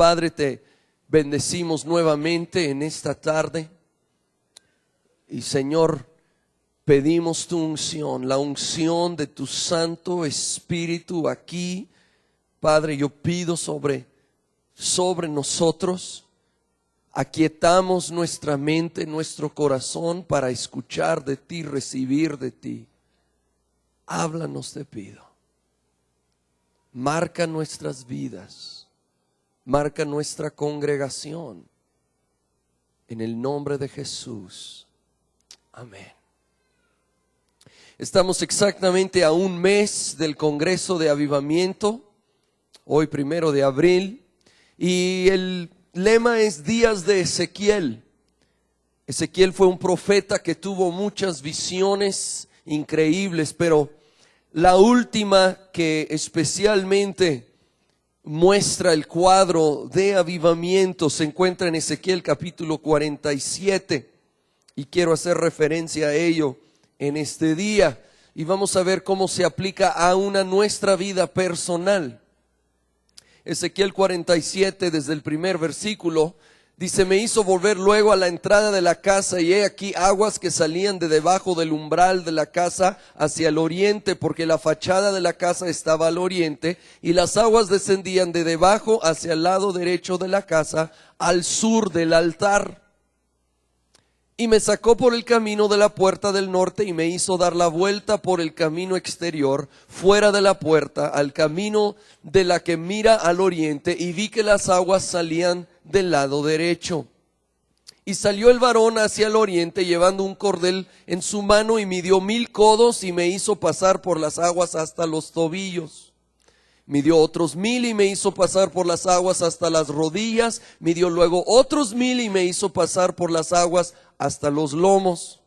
Padre, te bendecimos nuevamente en esta tarde. Y Señor, pedimos tu unción, la unción de tu Santo Espíritu aquí. Padre, yo pido sobre nosotros. Aquietamos nuestra mente, nuestro corazón para escuchar de ti, recibir de ti. Háblanos, te pido. Marca nuestras vidas. Marca nuestra congregación. En el nombre de Jesús. Amén. Estamos exactamente a un mes del Congreso de Avivamiento. Hoy 1 de abril. Y el lema es Días de Ezequiel. Ezequiel fue un profeta que tuvo muchas visiones increíbles, pero la última que especialmente muestra el cuadro de avivamiento se encuentra en Ezequiel capítulo 47 y quiero hacer referencia a ello en este día y vamos a ver cómo se aplica a nuestra vida personal. Ezequiel 47 desde el primer versículo dice: me hizo volver luego a la entrada de la casa y he aquí aguas que salían de debajo del umbral de la casa hacia el oriente, porque la fachada de la casa estaba al oriente, y las aguas descendían de debajo hacia el lado derecho de la casa, al sur del altar. Y me sacó por el camino de la puerta del norte y me hizo dar la vuelta por el camino exterior, fuera de la puerta, al camino de la que mira al oriente, y vi que las aguas salían del lado derecho. Y salió el varón hacia el oriente llevando un cordel en su mano y midió 1000 codos y me hizo pasar por las aguas hasta los tobillos. Midió otros 1000 y me hizo pasar por las aguas hasta las rodillas. Midió luego otros 1000 y me hizo pasar por las aguas hasta los lomos.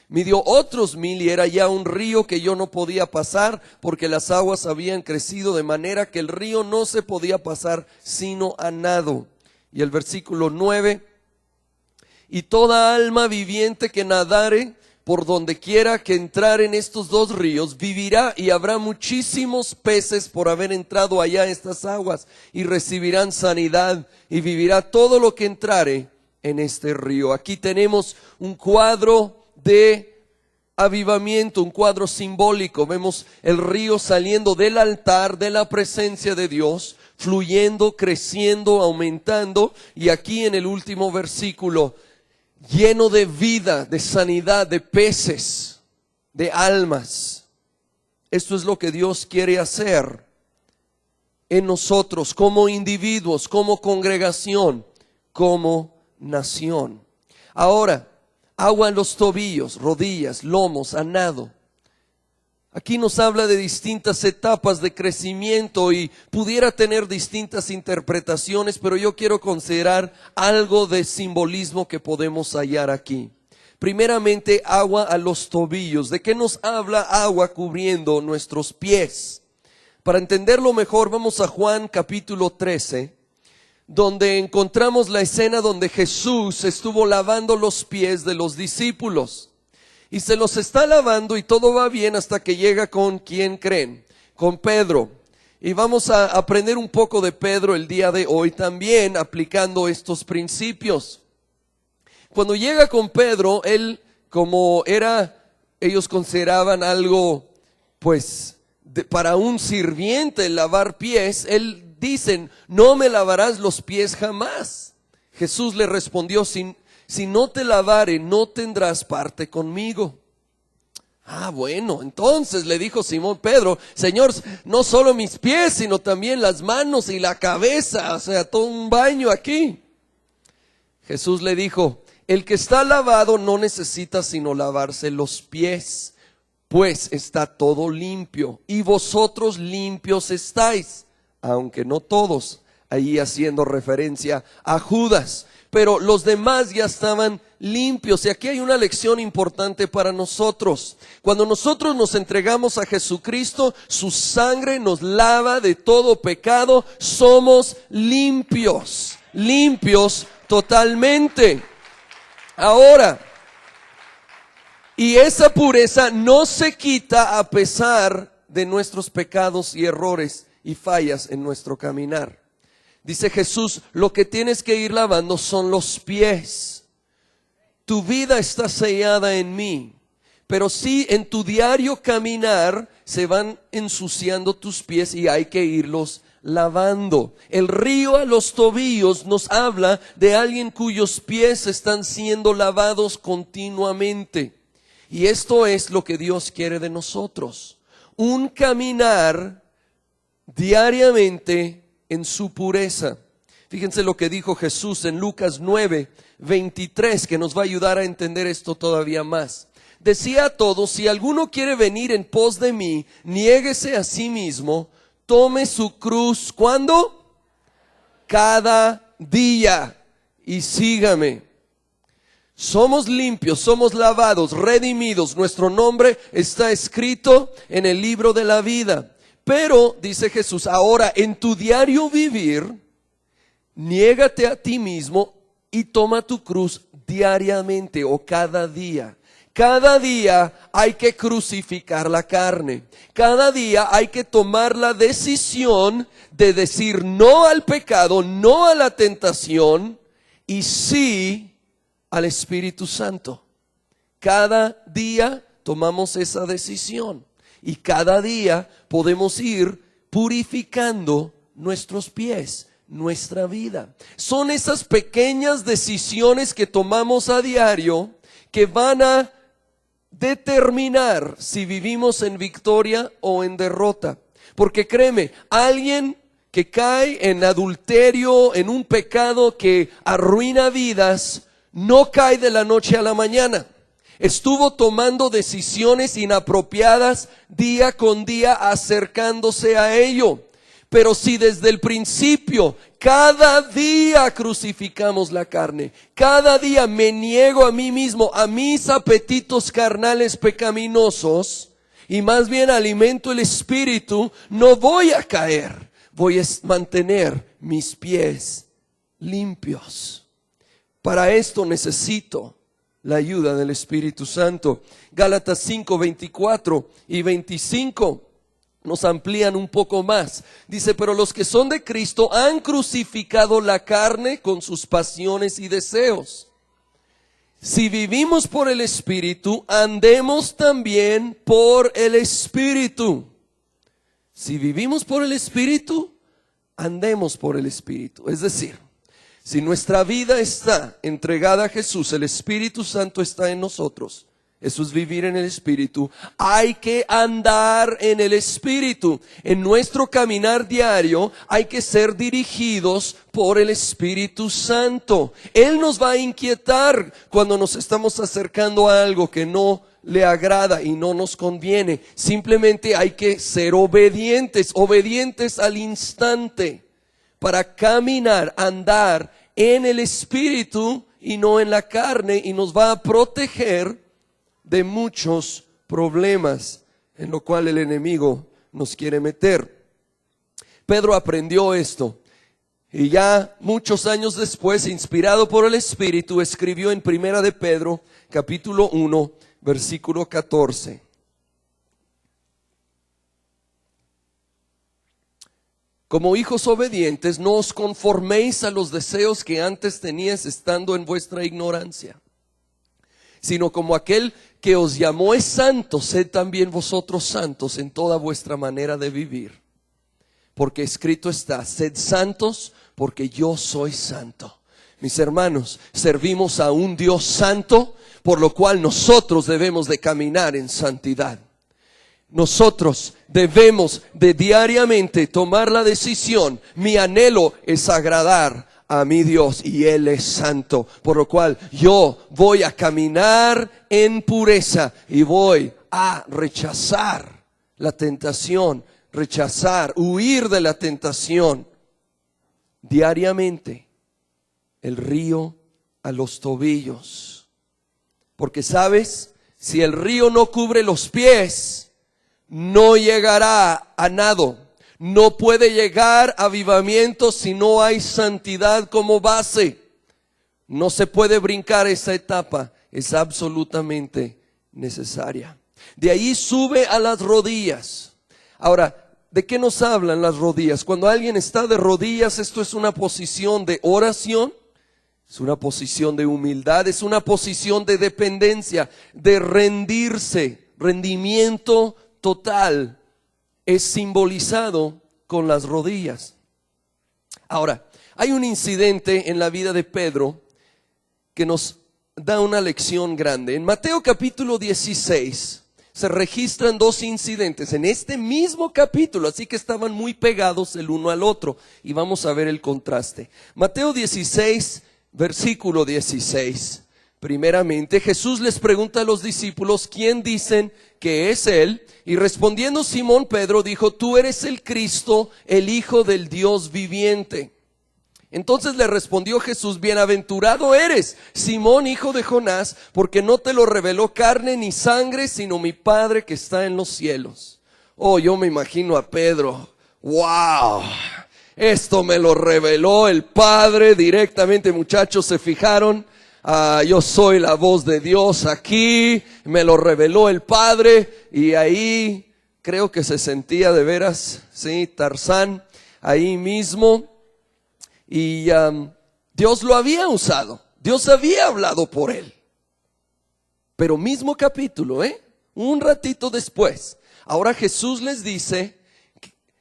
Midió otros 1000 y era ya un río que yo no podía pasar, porque las aguas habían crecido de manera que el río no se podía pasar sino a nado. Y el versículo 9: y toda alma viviente que nadare por donde quiera que entrar en estos dos ríos vivirá, y habrá muchísimos peces por haber entrado allá estas aguas, y recibirán sanidad, y vivirá todo lo que entrare en este río. Aquí tenemos un cuadro de avivamiento, un cuadro simbólico. Vemos el río saliendo del altar, de la presencia de Dios, fluyendo, creciendo, aumentando, y aquí en el último versículo, lleno de vida, de sanidad, de peces, de almas. Esto es lo que Dios quiere hacer en nosotros como individuos, como congregación, como nación. Ahora, agua en los tobillos, rodillas, lomos, a nado. Aquí nos habla de distintas etapas de crecimiento y pudiera tener distintas interpretaciones, pero yo quiero considerar algo de simbolismo que podemos hallar aquí. Primeramente, agua a los tobillos. ¿De qué nos habla agua cubriendo nuestros pies? Para entenderlo mejor, vamos a Juan capítulo 13, donde encontramos la escena donde Jesús estuvo lavando los pies de los discípulos. Y se los está lavando y todo va bien hasta que llega con ¿quién creen? Con Pedro. Y vamos a aprender un poco de Pedro el día de hoy también aplicando estos principios. Cuando llega con Pedro, él como ellos consideraban algo para un sirviente lavar pies, él dicen: no me lavarás los pies jamás. Jesús le respondió: si no te lavare, no tendrás parte conmigo. Bueno, entonces le dijo Simón Pedro: Señor, no solo mis pies, sino también las manos y la cabeza, o sea, todo un baño aquí. Jesús le dijo: el que está lavado no necesita sino lavarse los pies, pues está todo limpio, y vosotros limpios estáis, aunque no todos, ahí haciendo referencia a Judas. Pero los demás ya estaban limpios. Y aquí hay una lección importante para nosotros. Cuando nosotros nos entregamos a Jesucristo, su sangre nos lava de todo pecado. Somos limpios, limpios totalmente. Ahora, y esa pureza no se quita a pesar de nuestros pecados y errores y fallas en nuestro caminar. Dice Jesús, lo que tienes que ir lavando son los pies. Tu vida está sellada en mí, pero sí en tu diario caminar se van ensuciando tus pies y hay que irlos lavando. El río a los tobillos nos habla de alguien cuyos pies están siendo lavados continuamente. Y esto es lo que Dios quiere de nosotros. Un caminar diariamente en su pureza. Fíjense lo que dijo Jesús en Lucas 9:23, que nos va a ayudar a entender esto todavía más. Decía a todos, si alguno quiere venir en pos de mí, niéguese a sí mismo, tome su cruz, ¿cuándo? Cada día, y sígame. Somos limpios, somos lavados, redimidos, nuestro nombre está escrito en el libro de la vida. Pero, dice Jesús, ahora en tu diario vivir, niégate a ti mismo y toma tu cruz diariamente o cada día. Cada día hay que crucificar la carne. Cada día hay que tomar la decisión de decir no al pecado, no a la tentación y sí al Espíritu Santo. Cada día tomamos esa decisión y cada día podemos ir purificando nuestros pies, nuestra vida. Son esas pequeñas decisiones que tomamos a diario que van a determinar si vivimos en victoria o en derrota. Porque créeme, alguien que cae en adulterio, en un pecado que arruina vidas, no cae de la noche a la mañana. Estuvo tomando decisiones inapropiadas día con día acercándose a ello. Pero si desde el principio, cada día crucificamos la carne, cada día me niego a mí mismo, a mis apetitos carnales pecaminosos, y más bien alimento el espíritu, no voy a caer, voy a mantener mis pies limpios. Para esto necesito la ayuda del Espíritu Santo. Gálatas 5:24 y 25 nos amplían un poco más. Dice, pero los que son de Cristo han crucificado la carne con sus pasiones y deseos. Si vivimos por el Espíritu, andemos también por el Espíritu. Si vivimos por el Espíritu, andemos por el Espíritu. Es decir, si nuestra vida está entregada a Jesús, el Espíritu Santo está en nosotros. Eso es vivir en el Espíritu. Hay que andar en el Espíritu. En nuestro caminar diario hay que ser dirigidos por el Espíritu Santo. Él nos va a inquietar cuando nos estamos acercando a algo que no le agrada y no nos conviene. Simplemente hay que ser obedientes, obedientes al instante, para caminar, andar en el Espíritu y no en la carne, y nos va a proteger de muchos problemas en lo cual el enemigo nos quiere meter. Pedro aprendió esto y ya muchos años después, inspirado por el Espíritu, escribió en Primera de Pedro, capítulo 1, versículo 14. Como hijos obedientes, no os conforméis a los deseos que antes teníais estando en vuestra ignorancia, sino como aquel que os llamó es santo, sed también vosotros santos en toda vuestra manera de vivir. Porque escrito está, sed santos porque yo soy santo. Mis hermanos, servimos a un Dios santo, por lo cual nosotros debemos de caminar en santidad. Nosotros debemos de diariamente tomar la decisión. Mi anhelo es agradar a mi Dios y Él es santo, por lo cual yo voy a caminar en pureza y voy a rechazar la tentación, huir de la tentación diariamente. El río a los tobillos, porque sabes, si el río no cubre los pies, no llegará a nado. No puede llegar a avivamiento si no hay santidad como base. No se puede brincar esa etapa, es absolutamente necesaria. De ahí sube a las rodillas. Ahora, ¿de qué nos hablan las rodillas? Cuando alguien está de rodillas, esto es una posición de oración, es una posición de humildad, es una posición de dependencia, de rendirse, rendimiento total. Es simbolizado con las rodillas. Ahora, hay un incidente en la vida de Pedro que nos da una lección grande. En Mateo capítulo 16 se registran dos incidentes en este mismo capítulo, así que estaban muy pegados el uno al otro, y vamos a ver el contraste. Mateo 16, versículo 16. Primeramente, Jesús les pregunta a los discípulos, ¿quién dicen que es él? Y respondiendo Simón Pedro dijo, tú eres el Cristo, el Hijo del Dios viviente. Entonces le respondió Jesús, bienaventurado eres, Simón, hijo de Jonás, porque no te lo reveló carne ni sangre, sino mi Padre que está en los cielos. Oh, yo me imagino a Pedro, wow, esto me lo reveló el Padre directamente. Muchachos, ¿se fijaron? Yo soy la voz de Dios aquí, me lo reveló el Padre, y ahí creo que se sentía de veras, sí, Tarzán, ahí mismo. Y Dios lo había usado, Dios había hablado por él. Pero mismo capítulo, un ratito después, ahora Jesús les dice,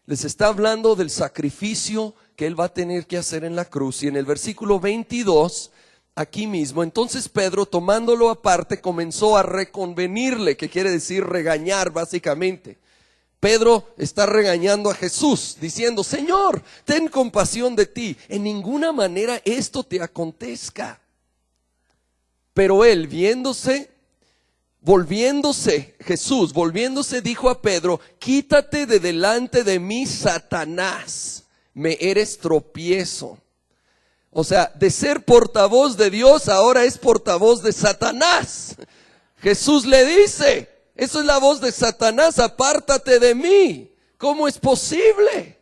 les está hablando del sacrificio que él va a tener que hacer en la cruz. Y en el versículo 22, aquí mismo, entonces Pedro, tomándolo aparte, comenzó a reconvenirle, que quiere decir regañar básicamente. Pedro está regañando a Jesús, diciendo, Señor, ten compasión de ti, en ninguna manera esto te acontezca. Pero él, Jesús volviéndose, dijo a Pedro, quítate de delante de mí, Satanás, me eres tropiezo. O sea, de ser portavoz de Dios, ahora es portavoz de Satanás. Jesús le dice, eso es la voz de Satanás, apártate de mí. ¿Cómo es posible?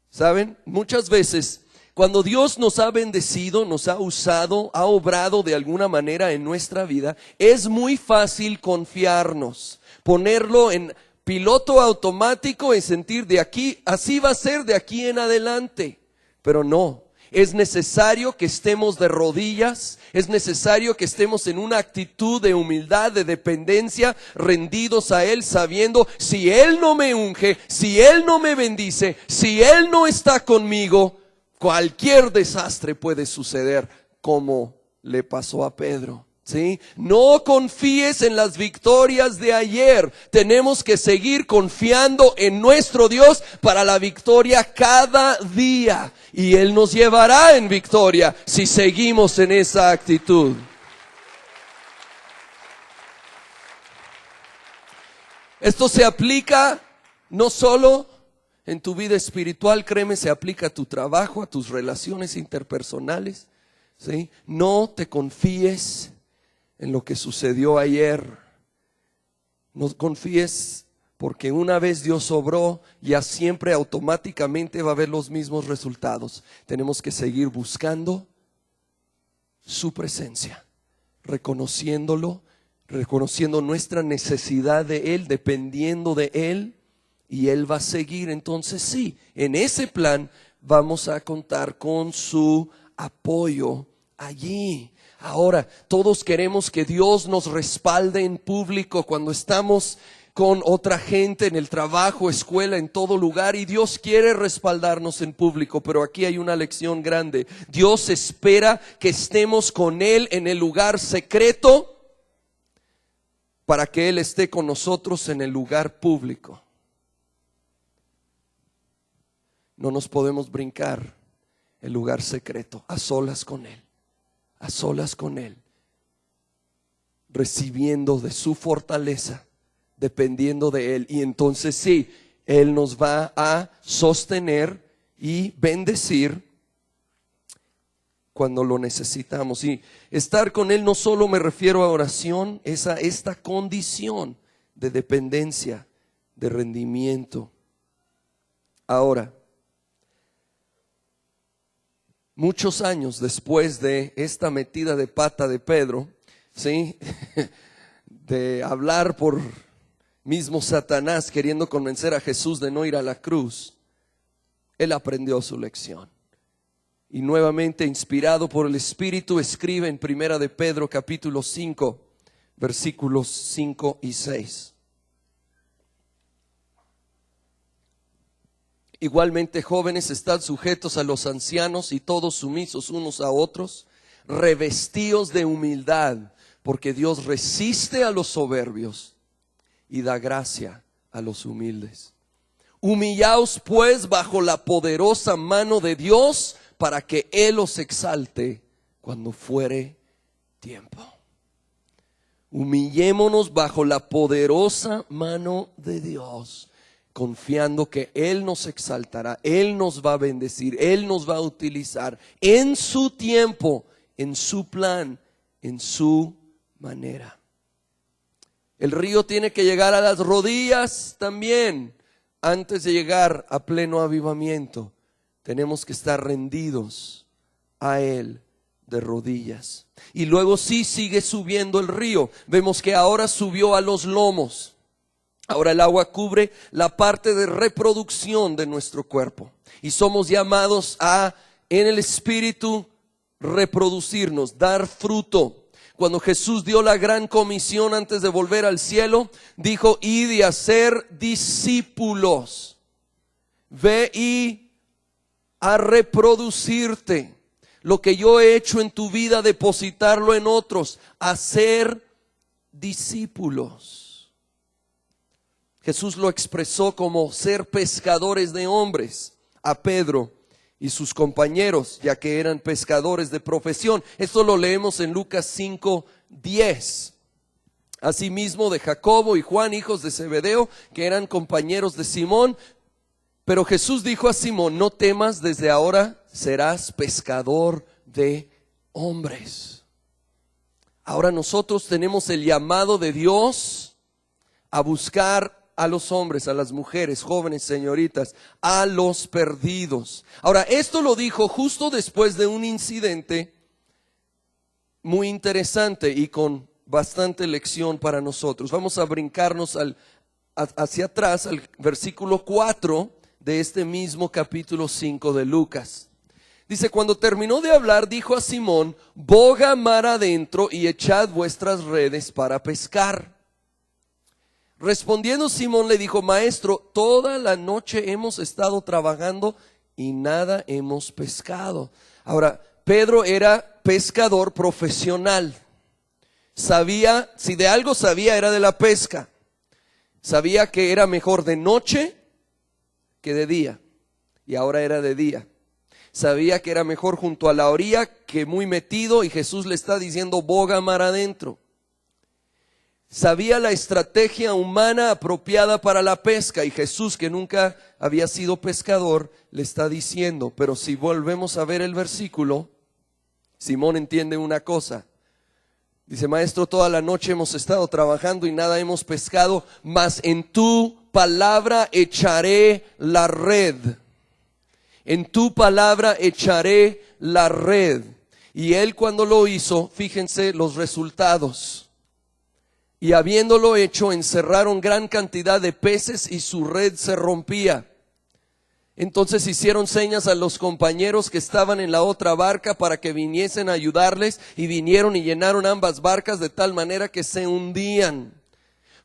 ¿Saben? Muchas veces, cuando Dios nos ha bendecido, nos ha usado, ha obrado de alguna manera en nuestra vida, es muy fácil confiarnos, ponerlo en piloto automático y sentir de aquí, así va a ser de aquí en adelante. Pero no. Es necesario que estemos de rodillas, es necesario que estemos en una actitud de humildad, de dependencia, rendidos a Él, sabiendo, si Él no me unge, si Él no me bendice, si Él no está conmigo, cualquier desastre puede suceder, como le pasó a Pedro. ¿Sí? No confíes en las victorias de ayer. Tenemos que seguir confiando en nuestro Dios para la victoria cada día. Y Él nos llevará en victoria si seguimos en esa actitud. Esto se aplica no solo en tu vida espiritual, créeme, se aplica a tu trabajo, a tus relaciones interpersonales. ¿Sí? No te confíes en lo que sucedió ayer. No confíes, porque una vez Dios obró, ya siempre automáticamente va a haber los mismos resultados. Tenemos que seguir buscando su presencia, reconociéndolo, reconociendo nuestra necesidad de Él, dependiendo de Él, y Él va a seguir. Entonces sí, en ese plan vamos a contar con su apoyo allí. Ahora, todos queremos que Dios nos respalde en público cuando estamos con otra gente en el trabajo, escuela, en todo lugar, y Dios quiere respaldarnos en público, pero aquí hay una lección grande. Dios espera que estemos con Él en el lugar secreto para que Él esté con nosotros en el lugar público. No nos podemos brincar el lugar secreto, a solas con Él. A solas con Él, recibiendo de su fortaleza, dependiendo de Él. Y entonces sí, Él nos va a sostener y bendecir cuando lo necesitamos. Y estar con Él no solo me refiero a oración, es a esta condición de dependencia, de rendimiento. Ahora, muchos años después de esta metida de pata de Pedro, ¿sí? De hablar por Mismo Satanás queriendo convencer a Jesús de no ir a la cruz, él aprendió su lección. Y nuevamente, inspirado por el Espíritu, escribe en Primera de Pedro capítulo 5, versículos 5 y 6. Igualmente, jóvenes, estad sujetos a los ancianos y todos sumisos unos a otros, revestidos de humildad, porque Dios resiste a los soberbios y da gracia a los humildes. Humillaos pues bajo la poderosa mano de Dios, para que Él os exalte cuando fuere tiempo. Humillémonos bajo la poderosa mano de Dios, confiando que Él nos exaltará, Él nos va a bendecir, Él nos va a utilizar en su tiempo, en su plan, en su manera. El río tiene que llegar a las rodillas también, antes de llegar a pleno avivamiento. Tenemos que estar rendidos a Él de rodillas. Y luego sí sigue subiendo el río. Vemos que ahora subió a los lomos. Ahora el agua cubre la parte de reproducción de nuestro cuerpo. Y somos llamados a, en el Espíritu, reproducirnos, dar fruto. Cuando Jesús dio la gran comisión antes de volver al cielo, dijo: id y hacer discípulos. Ve y a reproducirte. Lo que yo he hecho en tu vida, depositarlo en otros, hacer discípulos. Jesús lo expresó como ser pescadores de hombres a Pedro y sus compañeros, ya que eran pescadores de profesión. Esto lo leemos en Lucas 5:10. Asimismo de Jacobo y Juan, hijos de Zebedeo, que eran compañeros de Simón. Pero Jesús dijo a Simón: no temas, desde ahora serás pescador de hombres. Ahora nosotros tenemos el llamado de Dios a buscar a los hombres, a las mujeres, jóvenes, señoritas, a los perdidos. Ahora, esto lo dijo justo después de un incidente muy interesante y con bastante lección para nosotros. Vamos a brincarnos hacia atrás al versículo 4 de este mismo capítulo 5 de Lucas. Dice: cuando terminó de hablar, dijo a Simón: boga mar adentro y echad vuestras redes para pescar. Respondiendo Simón le dijo: maestro, toda la noche hemos estado trabajando y nada hemos pescado. Ahora, Pedro era pescador profesional. Sabía, si de algo sabía, era de la pesca. Sabía que era mejor de noche que de día, y ahora era de día. Sabía que era mejor junto a la orilla que muy metido, y Jesús le está diciendo: boga mar adentro. Sabía la estrategia humana apropiada para la pesca, y Jesús, que nunca había sido pescador, le está diciendo. Pero si volvemos a ver el versículo, Simón entiende una cosa. Dice: maestro, toda la noche hemos estado trabajando y nada hemos pescado, mas en tu palabra echaré la red. En tu palabra echaré la red. Y él, cuando lo hizo, fíjense los resultados. Y habiéndolo hecho, encerraron gran cantidad de peces y su red se rompía. Entonces hicieron señas a los compañeros que estaban en la otra barca para que viniesen a ayudarles, y vinieron y llenaron ambas barcas de tal manera que se hundían.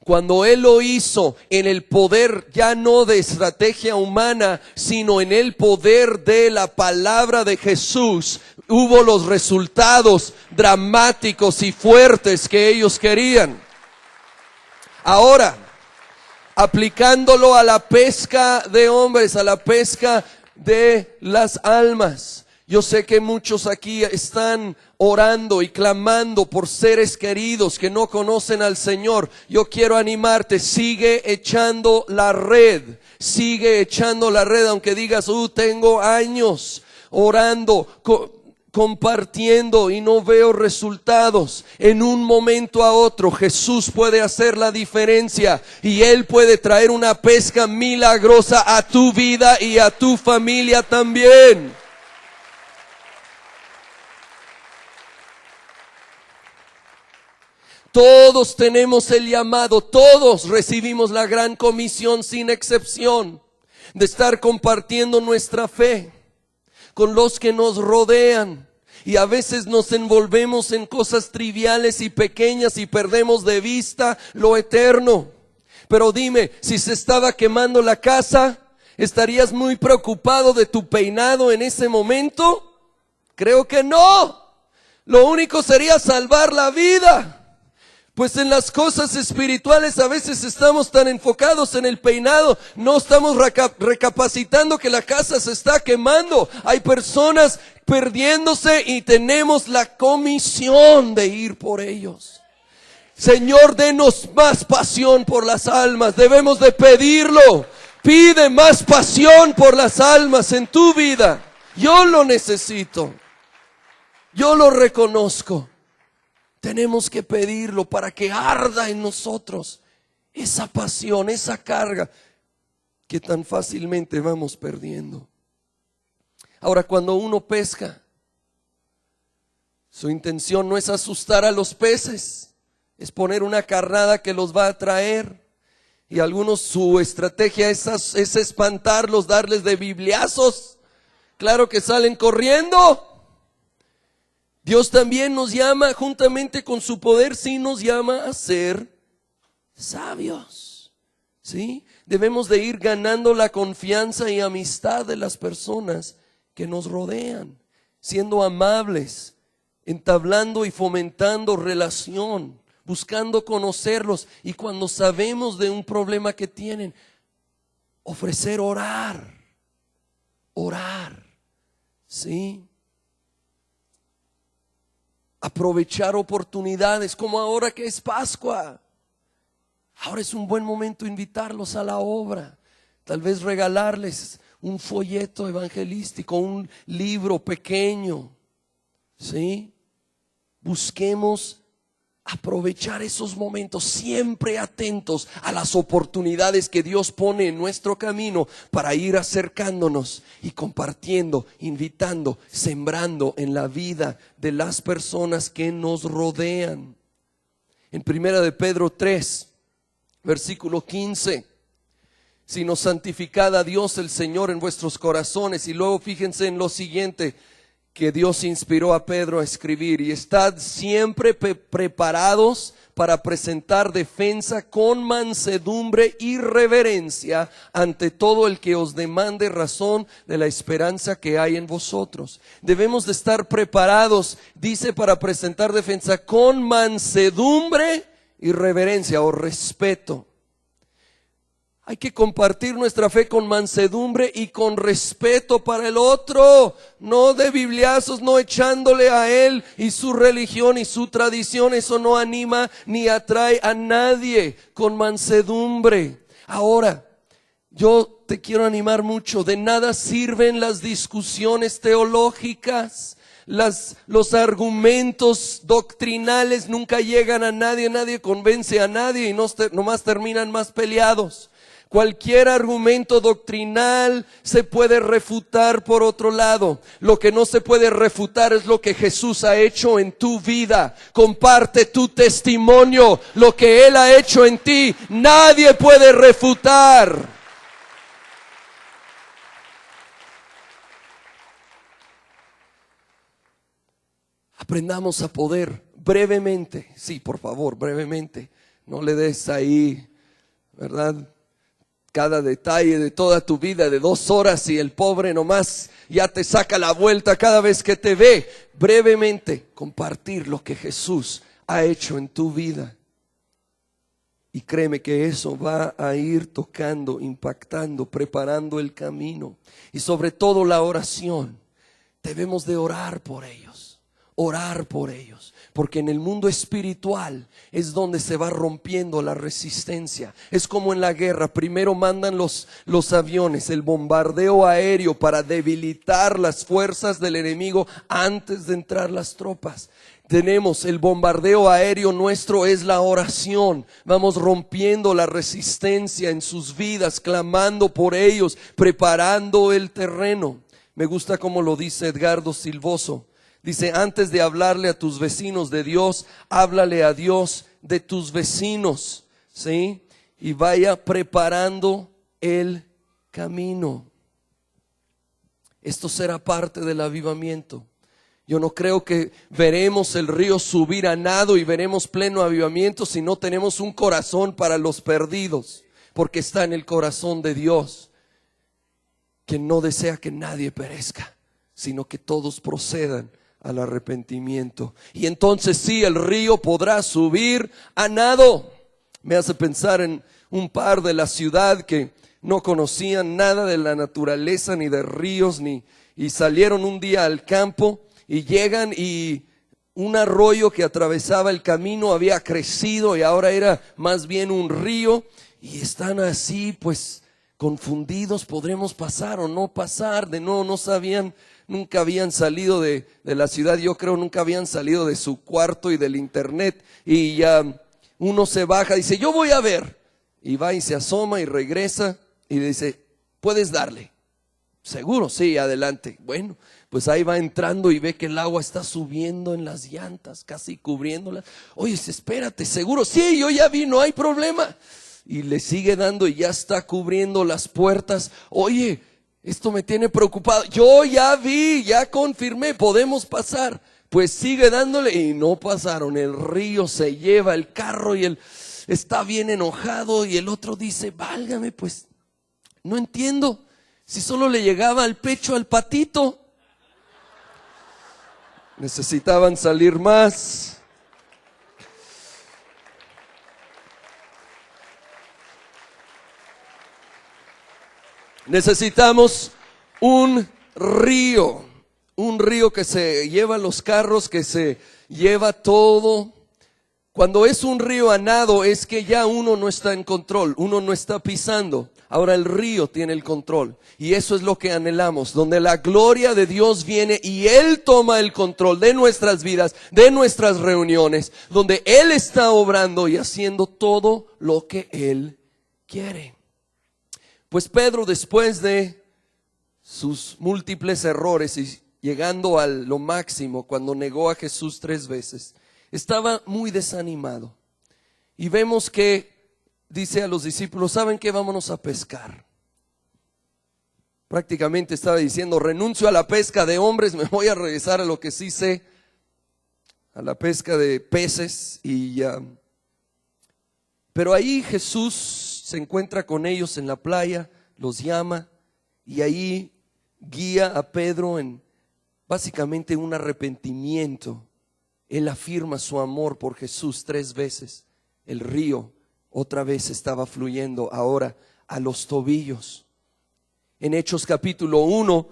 Cuando él lo hizo en el poder ya no de estrategia humana, sino en el poder de la palabra de Jesús, hubo los resultados dramáticos y fuertes que ellos querían. Ahora, aplicándolo a la pesca de hombres, a la pesca de las almas. Yo sé que muchos aquí están orando y clamando por seres queridos que no conocen al Señor. Yo quiero animarte: sigue echando la red. Sigue echando la red, aunque digas: tengo años orando, compartiendo y no veo resultados. En un momento a otro Jesús puede hacer la diferencia, y Él puede traer una pesca milagrosa a tu vida y a tu familia también. Todos tenemos el llamado, todos recibimos la gran comisión sin excepción de estar compartiendo nuestra fe con los que nos rodean. Y a veces nos envolvemos en cosas triviales y pequeñas y perdemos de vista lo eterno. Pero dime, si se estaba quemando la casa, ¿estarías muy preocupado de tu peinado en ese momento? Creo que no. Lo único sería salvar la vida. Pues en las cosas espirituales a veces estamos tan enfocados en el peinado, no estamos recapacitando que la casa se está quemando. Hay personas perdiéndose y tenemos la comisión de ir por ellos. Señor, denos más pasión por las almas, debemos de pedirlo. Pide más pasión por las almas en tu vida. Yo lo necesito, yo lo reconozco. Tenemos que pedirlo para que arda en nosotros esa pasión, esa carga que tan fácilmente vamos perdiendo. Ahora, cuando uno pesca, su intención no es asustar a los peces, es poner una carnada que los va a atraer. Y algunos su estrategia es espantarlos, darles de bibliazos. Claro que salen corriendo. Dios también nos llama, juntamente con su poder, sí nos llama a ser sabios, ¿sí? Debemos de ir ganando la confianza y amistad de las personas que nos rodean, siendo amables, entablando y fomentando relación, buscando conocerlos, y cuando sabemos de un problema que tienen, ofrecer orar, ¿sí? Aprovechar oportunidades, como ahora que es Pascua. Ahora es un buen momento invitarlos a la obra. Tal vez regalarles un folleto evangelístico, un libro pequeño, ¿sí? Busquemos aprovechar esos momentos, siempre atentos a las oportunidades que Dios pone en nuestro camino para ir acercándonos y compartiendo, invitando, sembrando en la vida de las personas que nos rodean. En 1 de Pedro 3, versículo 15, sino santificad a Dios el Señor en vuestros corazones. Y luego fíjense en lo siguiente que Dios inspiró a Pedro a escribir: y estad siempre preparados para presentar defensa con mansedumbre y reverencia ante todo el que os demande razón de la esperanza que hay en vosotros. Debemos de estar preparados, dice, para presentar defensa con mansedumbre y reverencia o respeto. Hay que compartir nuestra fe con mansedumbre y con respeto para el otro, no de bibliazos, no echándole a él y su religión y su tradición. Eso no anima ni atrae a nadie. Con mansedumbre. Ahora, yo te quiero animar mucho. De nada sirven las discusiones teológicas. Los argumentos doctrinales nunca llegan a nadie. Nadie convence a nadie y nomás terminan más peleados. Cualquier argumento doctrinal se puede refutar por otro lado. Lo que no se puede refutar es lo que Jesús ha hecho en tu vida. Comparte tu testimonio, lo que Él ha hecho en ti. Nadie puede refutar. Aprendamos a poder brevemente, sí, por favor, brevemente. No le des ahí, ¿verdad?, cada detalle de toda tu vida de 2 horas y el pobre nomás ya te saca la vuelta cada vez que te ve. Brevemente compartir lo que Jesús ha hecho en tu vida. Y créeme que eso va a ir tocando, impactando, preparando el camino. Y sobre todo la oración. Debemos de orar por ellos. Orar por ellos. Porque en el mundo espiritual es donde se va rompiendo la resistencia. Es como en la guerra. Primero mandan los aviones, el bombardeo aéreo para debilitar las fuerzas del enemigo antes de entrar las tropas. Tenemos el bombardeo aéreo nuestro, es la oración. Vamos rompiendo la resistencia en sus vidas, clamando por ellos, preparando el terreno. Me gusta como lo dice Edgardo Silvoso. Dice: antes de hablarle a tus vecinos de Dios, háblale a Dios de tus vecinos, ¿sí? Y vaya preparando el camino. Esto será parte del avivamiento. Yo no creo que veremos el río subir a nado y veremos pleno avivamiento si no tenemos un corazón para los perdidos, porque está en el corazón de Dios, que no desea que nadie perezca, sino que todos procedan al arrepentimiento. Y entonces sí, el río podrá subir a nado. Me hace pensar en un par de la ciudad que no conocían nada de la naturaleza ni de ríos, y salieron un día al campo y llegan, y un arroyo que atravesaba el camino había crecido y ahora era más bien un río, y están así pues confundidos, ¿podremos pasar o no pasar? De nuevo no sabían, nunca habían salido de la ciudad, yo creo nunca habían salido de su cuarto y del internet, y uno se baja, dice yo voy a ver, y va y se asoma y regresa y le dice, ¿puedes darle? ¿Seguro? Sí, adelante. Bueno, pues ahí va entrando y ve que el agua está subiendo en las llantas, casi cubriéndolas. Oye, espérate, ¿seguro? Sí, yo ya vi, no hay problema. Y le sigue dando y ya está cubriendo las puertas. Oye, esto me tiene preocupado. Yo ya vi, ya confirmé, podemos pasar. Pues sigue dándole y no pasaron. El río se lleva el carro y él está bien enojado, y el otro dice, válgame, pues no entiendo. Si solo le llegaba al pecho al patito. Necesitaban salir más. Necesitamos un río que se lleva los carros, que se lleva todo. Cuando es un río a nado es que ya uno no está en control, uno no está pisando. Ahora el río tiene el control, y eso es lo que anhelamos, donde la gloria de Dios viene y Él toma el control de nuestras vidas, de nuestras reuniones, donde Él está obrando y haciendo todo lo que Él quiere. Pues Pedro, después de sus múltiples errores y llegando a lo máximo cuando negó a Jesús 3 veces, estaba muy desanimado. Y vemos que dice a los discípulos, ¿saben qué? Vámonos a pescar. Prácticamente estaba diciendo, renuncio a la pesca de hombres, me voy a regresar a lo que sí sé, a la pesca de peces. Pero ahí Jesús se encuentra con ellos en la playa, los llama, y ahí guía a Pedro en básicamente un arrepentimiento. Él afirma su amor por Jesús 3 veces. El río otra vez estaba fluyendo ahora a los tobillos. En Hechos capítulo 1,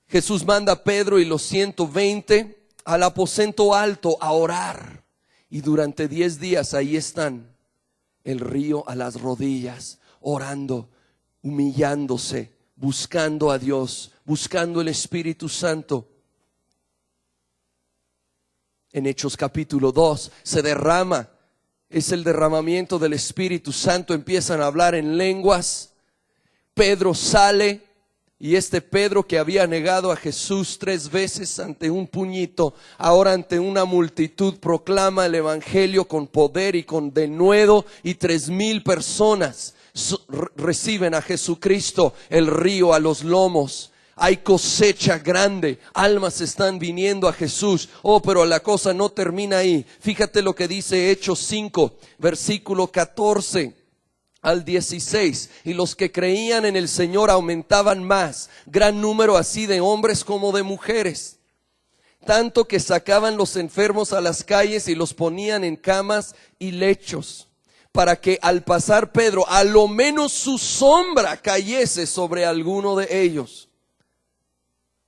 Jesús manda a Pedro y los 120 al aposento alto a orar. Y durante 10 días ahí están, el río a las rodillas, orando, humillándose, buscando a Dios, buscando el Espíritu Santo. En Hechos capítulo 2 se derrama, es el derramamiento del Espíritu Santo, empiezan a hablar en lenguas. Pedro sale, y este Pedro que había negado a Jesús 3 veces ante un puñito, ahora ante una multitud proclama el evangelio con poder y con denuedo, y 3,000 personas reciben a Jesucristo, el río a los lomos. Hay cosecha grande, almas están viniendo a Jesús. Pero la cosa no termina ahí. Fíjate lo que dice Hechos 5, versículo 14 al 16. Y los que creían en el Señor aumentaban más, gran número así de hombres como de mujeres, tanto que sacaban los enfermos a las calles y los ponían en camas y lechos, para que al pasar Pedro, a lo menos su sombra cayese sobre alguno de ellos.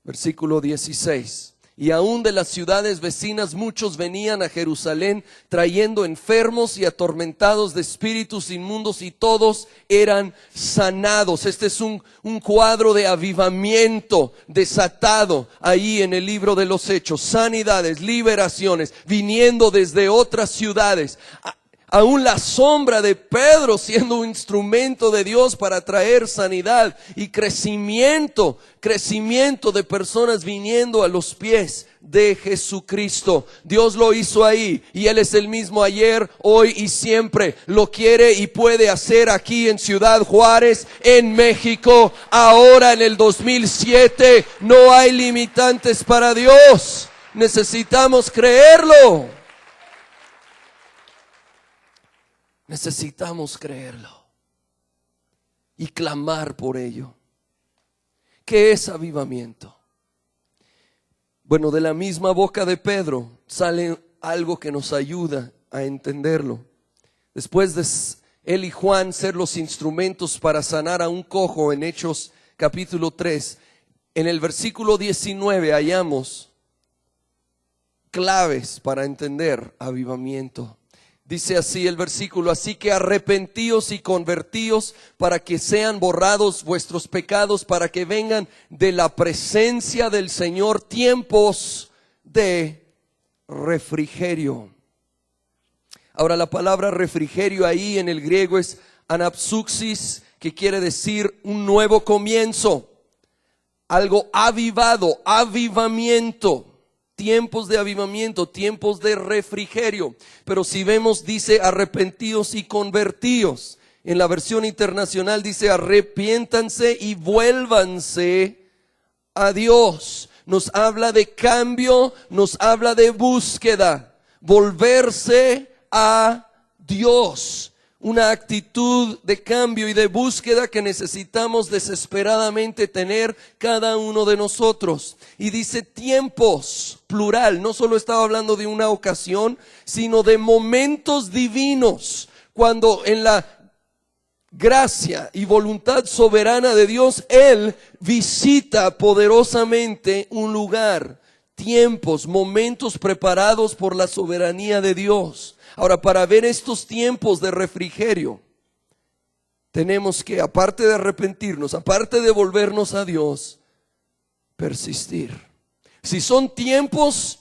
Versículo 16. Y aún de las ciudades vecinas muchos venían a Jerusalén trayendo enfermos y atormentados de espíritus inmundos, y todos eran sanados. Este es un cuadro de avivamiento desatado ahí en el libro de los Hechos. Sanidades, liberaciones, viniendo desde otras ciudades. Aún la sombra de Pedro siendo un instrumento de Dios para traer sanidad y crecimiento de personas viniendo a los pies de Jesucristo. Dios lo hizo ahí y Él es el mismo ayer, hoy y siempre. Lo quiere y puede hacer aquí en Ciudad Juárez, en México, ahora en el 2007. No hay limitantes para Dios. Necesitamos creerlo. Necesitamos creerlo y clamar por ello. ¿Qué es avivamiento? Bueno, de la misma boca de Pedro sale algo que nos ayuda a entenderlo. Después de él y Juan ser los instrumentos para sanar a un cojo en Hechos capítulo 3, en el versículo 19 hallamos claves para entender avivamiento. Dice así el versículo: así que arrepentíos y convertíos para que sean borrados vuestros pecados, para que vengan de la presencia del Señor tiempos de refrigerio. Ahora, la palabra refrigerio ahí en el griego es anapsuxis, que quiere decir un nuevo comienzo, algo avivado, avivamiento. Tiempos de avivamiento, tiempos de refrigerio. Pero si vemos, dice arrepentíos y convertíos. En la versión internacional dice arrepiéntanse y vuélvanse a Dios. Nos habla de cambio, nos habla de búsqueda. Volverse a Dios. Una actitud de cambio y de búsqueda que necesitamos desesperadamente tener cada uno de nosotros. Y dice tiempos, plural, no solo estaba hablando de una ocasión, sino de momentos divinos, cuando en la gracia y voluntad soberana de Dios, Él visita poderosamente un lugar. Tiempos, momentos preparados por la soberanía de Dios. Ahora, para ver estos tiempos de refrigerio, tenemos que, aparte de arrepentirnos, aparte de volvernos a Dios, persistir. Si son tiempos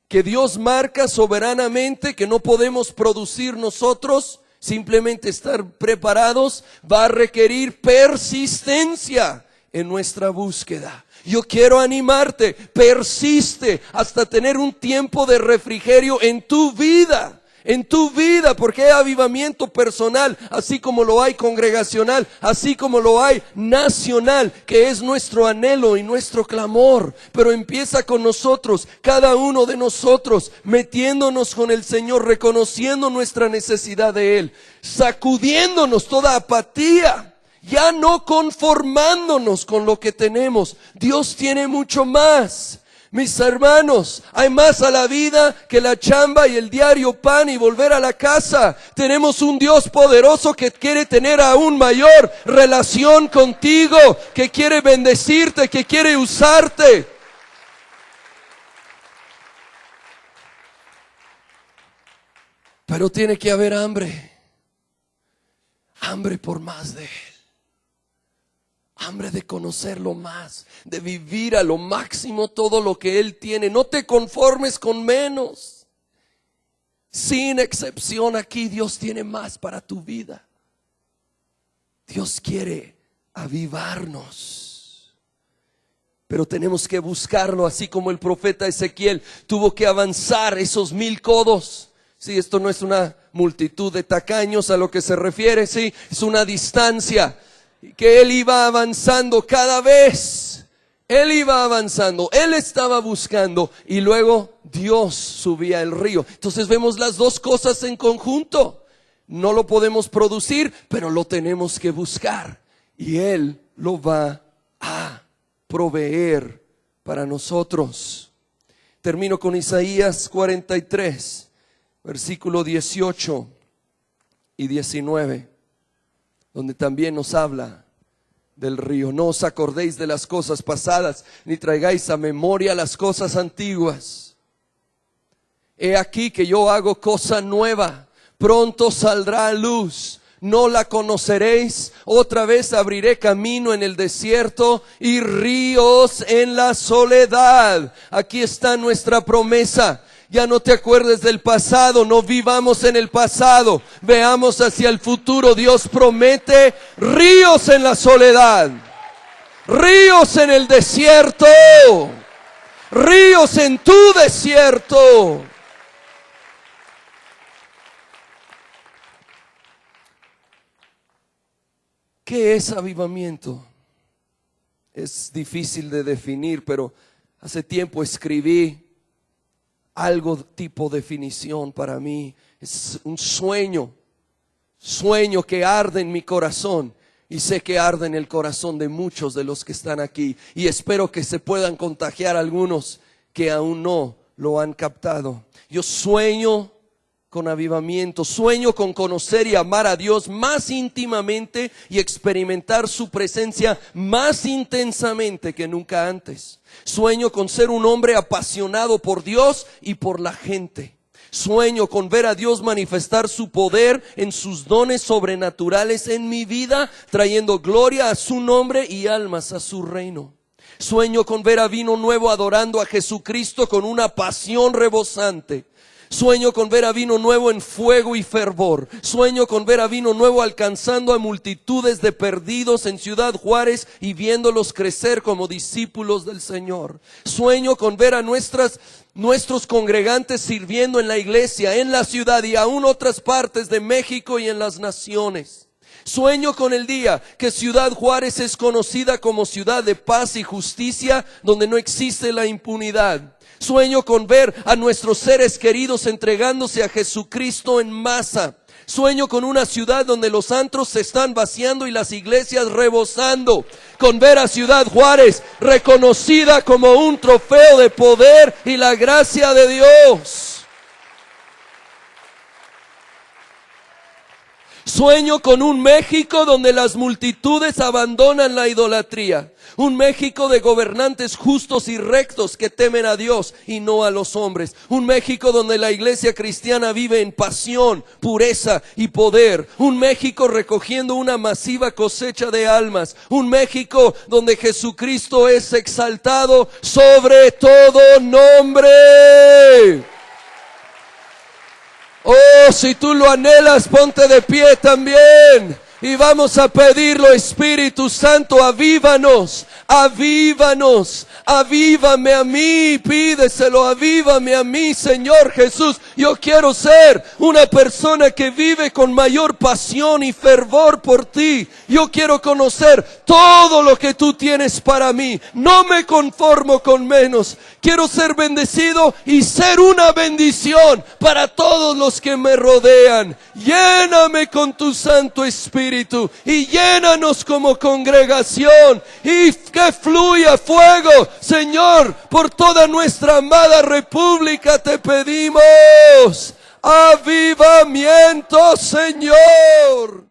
que Dios marca soberanamente, que no podemos producir nosotros, simplemente estar preparados, va a requerir persistencia en nuestra búsqueda. Yo quiero animarte, persiste hasta tener un tiempo de refrigerio en tu vida. En tu vida, porque hay avivamiento personal, así como lo hay congregacional, así como lo hay nacional, que es nuestro anhelo y nuestro clamor. Pero empieza con nosotros, cada uno de nosotros, metiéndonos con el Señor, reconociendo nuestra necesidad de Él, sacudiéndonos toda apatía, ya no conformándonos con lo que tenemos. Dios tiene mucho más. Mis hermanos, hay más a la vida que la chamba y el diario pan y volver a la casa. Tenemos un Dios poderoso que quiere tener aún mayor relación contigo, que quiere bendecirte, que quiere usarte. Pero tiene que haber hambre. Hambre por más de Él. Hambre de conocerlo más, de vivir a lo máximo todo lo que Él tiene. No te conformes con menos. Sin excepción, aquí Dios tiene más para tu vida. Dios quiere avivarnos. Pero tenemos que buscarlo, así como el profeta Ezequiel tuvo que avanzar esos 1000 codos. Sí, esto no es una multitud de tacaños a lo que se refiere, sí, es una distancia. Que él iba avanzando cada vez. Él iba avanzando, él estaba buscando y luego Dios subía el río. Entonces vemos las dos cosas en conjunto. No lo podemos producir, pero lo tenemos que buscar. Y Él lo va a proveer para nosotros. Termino con Isaías 43, versículo 18 y 19. Donde también nos habla del río. No os acordéis de las cosas pasadas, ni traigáis a memoria las cosas antiguas. He aquí que yo hago cosa nueva, pronto saldrá a luz. No la conoceréis, otra vez abriré camino en el desierto y ríos en la soledad. Aquí está nuestra promesa. Ya no te acuerdes del pasado, no vivamos en el pasado, veamos hacia el futuro. Dios promete ríos en la soledad, ríos en el desierto, ríos en tu desierto. ¿Qué es avivamiento? Es difícil de definir, pero hace tiempo escribí algo tipo definición para mí. Es un sueño que arde en mi corazón y sé que arde en el corazón de muchos de los que están aquí, y espero que se puedan contagiar algunos que aún no lo han captado. Yo sueño con avivamiento, sueño con conocer y amar a Dios más íntimamente y experimentar su presencia más intensamente que nunca antes. Sueño con ser un hombre apasionado por Dios y por la gente. Sueño con ver a Dios manifestar su poder en sus dones sobrenaturales en mi vida, trayendo gloria a su nombre y almas a su reino. Sueño con ver a Vino Nuevo adorando a Jesucristo con una pasión rebosante. Sueño con ver a Vino Nuevo en fuego y fervor. Sueño con ver a Vino Nuevo alcanzando a multitudes de perdidos en Ciudad Juárez y viéndolos crecer como discípulos del Señor. Sueño con ver a nuestros congregantes sirviendo en la iglesia, en la ciudad y aún otras partes de México y en las naciones. Sueño con el día que Ciudad Juárez es conocida como ciudad de paz y justicia, donde no existe la impunidad. Sueño con ver a nuestros seres queridos entregándose a Jesucristo en masa. Sueño con una ciudad donde los antros se están vaciando y las iglesias rebosando. Con ver a Ciudad Juárez reconocida como un trofeo de poder y la gracia de Dios. Sueño con un México donde las multitudes abandonan la idolatría. Un México de gobernantes justos y rectos que temen a Dios y no a los hombres. Un México donde la iglesia cristiana vive en pasión, pureza y poder. Un México recogiendo una masiva cosecha de almas. Un México donde Jesucristo es exaltado sobre todo nombre. Oh, si tú lo anhelas, ponte de pie también. Y vamos a pedirlo, Espíritu Santo, avívanos, avívanos, avívame a mí, pídeselo, avívame a mí, Señor Jesús. Yo quiero ser una persona que vive con mayor pasión y fervor por ti. Yo quiero conocer todo lo que tú tienes para mí. No me conformo con menos. Quiero ser bendecido y ser una bendición para todos los que me rodean. Lléname con tu Santo Espíritu y llénanos como congregación y que fluya fuego, Señor, por toda nuestra amada república te pedimos. Avivamiento, Señor.